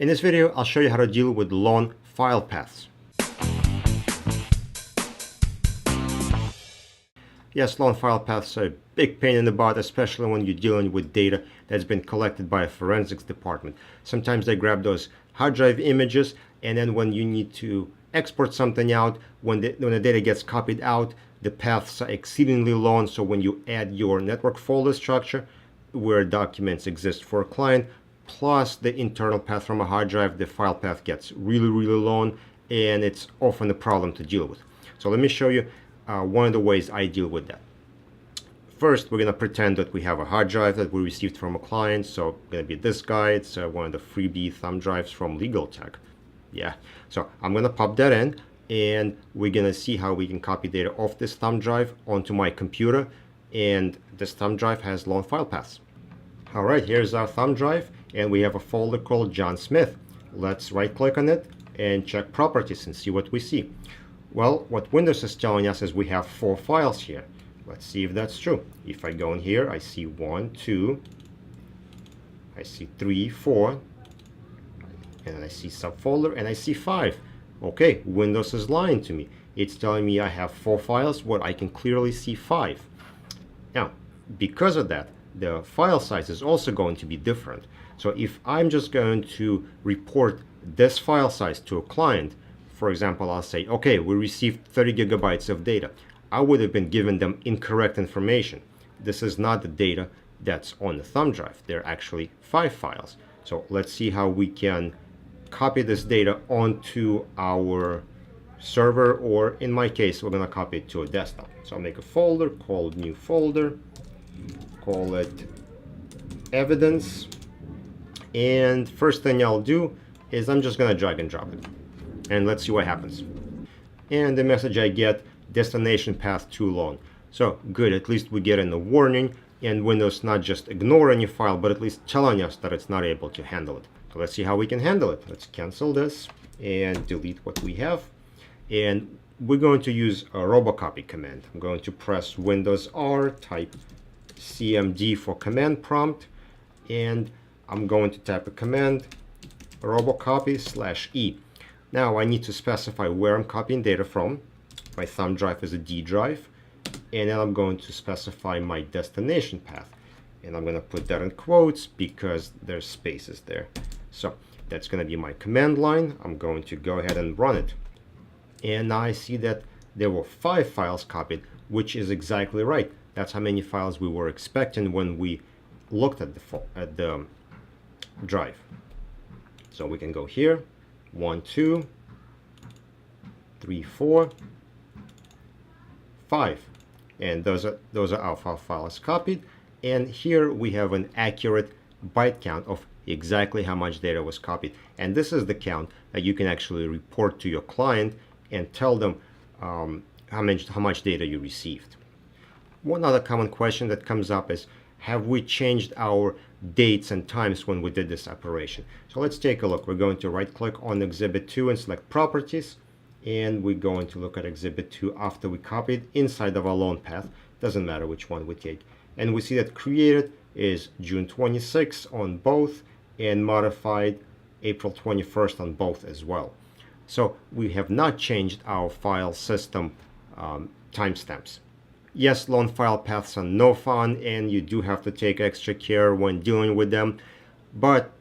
In this video, I'll show you how to deal with long file paths. Yes, long file paths are a big pain in the butt, especially when you're dealing with data that's been collected by a forensics department. Sometimes they grab those hard drive images, and then when you need to export something out, when the data gets copied out, the paths are exceedingly long. So when you add your network folder structure where documents exist for a client, plus the internal path from a hard drive, the file path gets really long, and it's often a problem to deal with. So let me show you one of the ways I deal with that. First, we're going to pretend that we have a hard drive that we received from a client. So it's going to be this guy. It's one of the freebie thumb drives from Legal Tech. Yeah, so I'm going to pop that in, and we're going to see how we can copy data off this thumb drive onto my computer. And this thumb drive has long file paths. All right, here's our thumb drive, and we have a folder called John Smith. Let's right click on it and check properties and see what we see. Well, what Windows is telling us is we have 4 files here. Let's see if that's true. If I go in here, I see 1, 2, I see 3, 4, and then I see subfolder, and I see 5. Okay, Windows is lying to me. It's telling me I have 4 files, but I can clearly see 5. Now, because of that, the file size is also going to be different. So if I'm just going to report this file size to a client, for example, I'll say, okay, we received 30 gigabytes of data. I would have been given them incorrect information. This is not the data that's on the thumb drive. They're actually 5 files. So let's see how we can copy this data onto our server, or in my case, we're going to copy it to a desktop. So I'll make a folder, call it new folder, call it evidence, and first thing I'll do is I'm just going to drag and drop it. And let's see what happens. And the message I get, destination path too long. So good, at least we get in the warning, and Windows not just ignoring your file, but at least telling us that it's not able to handle it. So let's see how we can handle it. Let's cancel this and delete what we have. And we're going to use a Robocopy command. I'm going to press Windows R, type CMD for command prompt, and I'm going to type a command, Robocopy/E. Now I need to specify where I'm copying data from. My thumb drive is a D drive, and then I'm going to specify my destination path, and I'm going to put that in quotes because there's spaces there. So that's going to be my command line. I'm going to go ahead and run it, and now I see that there were 5 files copied, which is exactly right. That's how many files we were expecting when we looked at the drive. So we can go here, 1, 2, 3, 4, 5, and those are our 5 files copied. And here we have an accurate byte count of exactly how much data was copied. And this is the count that you can actually report to your client and tell them how much data you received. One other common question that comes up is, have we changed our dates and times when we did this operation? So let's take a look. We're going to right click on Exhibit 2 and select Properties, and we're going to look at Exhibit 2 after we copied inside of our long path. Doesn't matter which one we take. And we see that created is June 26 on both, and modified April 21st on both as well. So we have not changed our file system timestamps. Yes, long file paths are no fun, and you do have to take extra care when dealing with them, but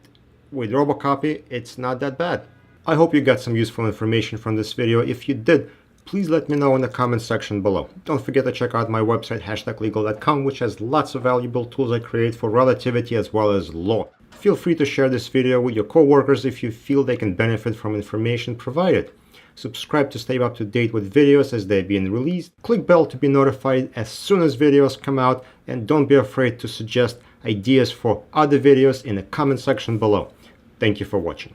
with Robocopy, it's not that bad. I hope you got some useful information from this video. If you did, please let me know in the comment section below. Don't forget to check out my website, #legal.com, which has lots of valuable tools I create for relativity as well as law. Feel free to share this video with your coworkers if you feel they can benefit from information provided. Subscribe to stay up to date with videos as they're being released. Click bell to be notified as soon as videos come out, and don't be afraid to suggest ideas for other videos in the comment section below. Thank you for watching.